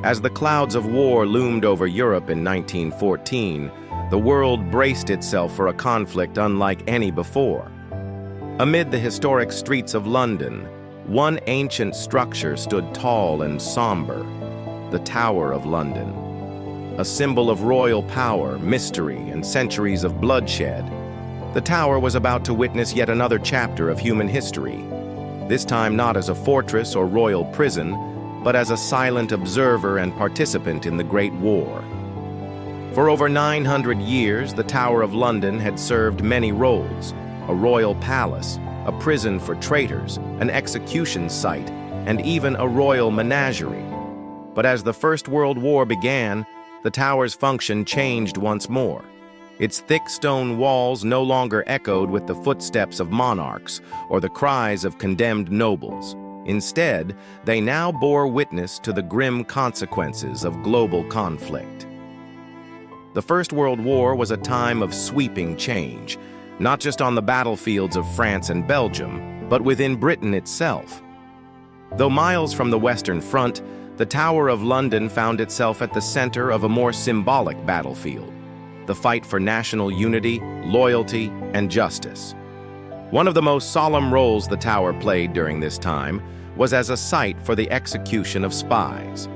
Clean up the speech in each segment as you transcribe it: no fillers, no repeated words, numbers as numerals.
As the clouds of war loomed over Europe in 1914, the world braced itself for a conflict unlike any before. Amid the historic streets of London, one ancient structure stood tall and somber, the Tower of London. A symbol of royal power, mystery, and centuries of bloodshed, the tower was about to witness yet another chapter of human history, this time not as a fortress or royal prison, but as a silent observer and participant in the Great War. For over 900 years, the Tower of London had served many roles: a royal palace, a prison for traitors, an execution site, and even a royal menagerie. But as the First World War began, the tower's function changed once more. Its thick stone walls no longer echoed with the footsteps of monarchs or the cries of condemned nobles. Instead, they now bore witness to the grim consequences of global conflict. The First World War was a time of sweeping change, not just on the battlefields of France and Belgium, but within Britain itself. Though miles from the Western Front, the Tower of London found itself at the center of a more symbolic battlefield: the fight for national unity, loyalty, and justice. One of the most solemn roles the tower played during this time was as a site for the execution of spies.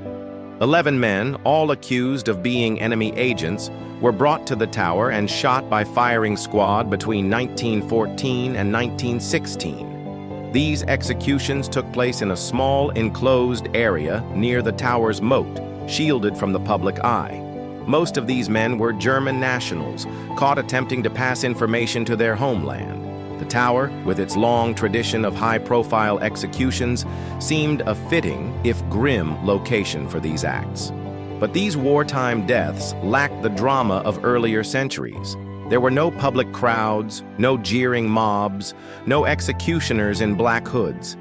11 men, all accused of being enemy agents, were brought to the tower and shot by firing squad between 1914 and 1916. These executions took place in a small, enclosed area near the tower's moat, shielded from the public eye. Most of these men were German nationals, caught attempting to pass information to their homeland. The tower, with its long tradition of high-profile executions, seemed a fitting, if grim, location for these acts. But these wartime deaths lacked the drama of earlier centuries. There were no public crowds, no jeering mobs, no executioners in black hoods.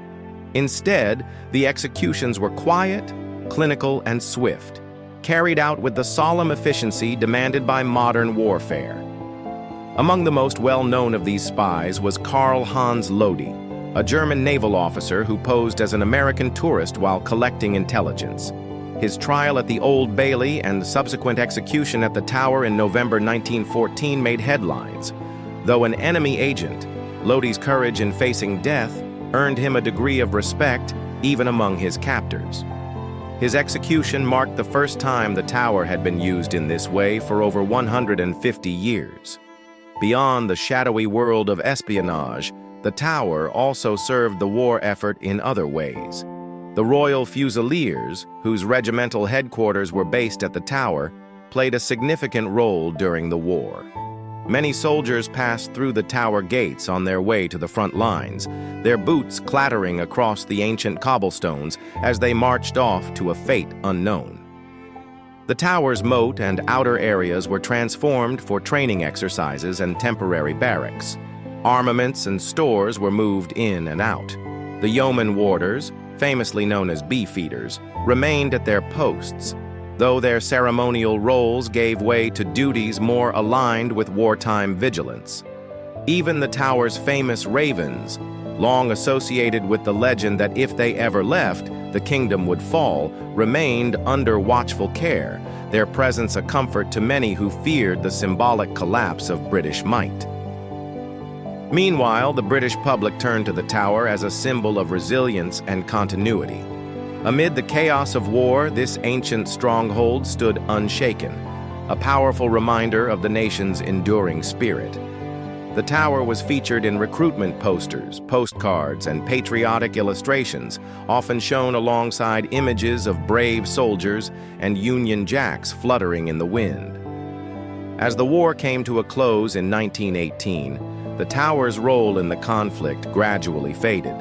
Instead, the executions were quiet, clinical, and swift, carried out with the solemn efficiency demanded by modern warfare. Among the most well-known of these spies was Karl Hans Lodi, a German naval officer who posed as an American tourist while collecting intelligence. His trial at the Old Bailey and subsequent execution at the Tower in November 1914 made headlines. Though an enemy agent, Lodi's courage in facing death earned him a degree of respect even among his captors. His execution marked the first time the tower had been used in this way for over 150 years. Beyond the shadowy world of espionage, the tower also served the war effort in other ways. The Royal Fusiliers, whose regimental headquarters were based at the tower, played a significant role during the war. Many soldiers passed through the tower gates on their way to the front lines, their boots clattering across the ancient cobblestones as they marched off to a fate unknown. The tower's moat and outer areas were transformed for training exercises and temporary barracks. Armaments and stores were moved in and out. The yeoman warders, famously known as beefeaters, remained at their posts, though their ceremonial roles gave way to duties more aligned with wartime vigilance. Even the tower's famous ravens, long associated with the legend that if they ever left, the kingdom would fall, remained under watchful care, their presence a comfort to many who feared the symbolic collapse of British might. Meanwhile, the British public turned to the tower as a symbol of resilience and continuity. Amid the chaos of war, this ancient stronghold stood unshaken, a powerful reminder of the nation's enduring spirit. The tower was featured in recruitment posters, postcards, and patriotic illustrations, often shown alongside images of brave soldiers and Union Jacks fluttering in the wind. As the war came to a close in 1918, the tower's role in the conflict gradually faded.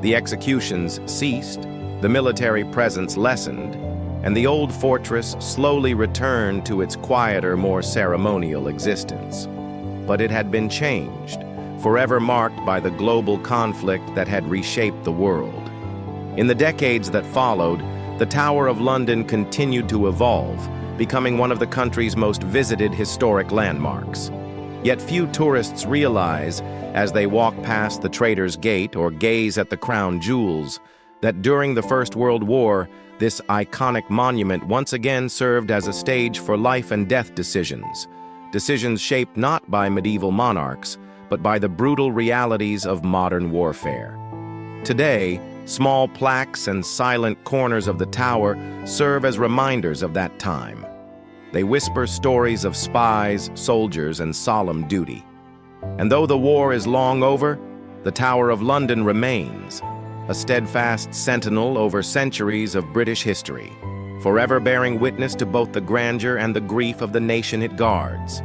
The executions ceased, the military presence lessened, and the old fortress slowly returned to its quieter, more ceremonial existence. But it had been changed, forever marked by the global conflict that had reshaped the world. In the decades that followed, the Tower of London continued to evolve, becoming one of the country's most visited historic landmarks. Yet few tourists realize, as they walk past the Traitor's Gate or gaze at the crown jewels, that during the First World War, this iconic monument once again served as a stage for life and death decisions, decisions shaped not by medieval monarchs, but by the brutal realities of modern warfare. Today, small plaques and silent corners of the tower serve as reminders of that time. They whisper stories of spies, soldiers, and solemn duty. And though the war is long over, the Tower of London remains, a steadfast sentinel over centuries of British history, forever bearing witness to both the grandeur and the grief of the nation it guards.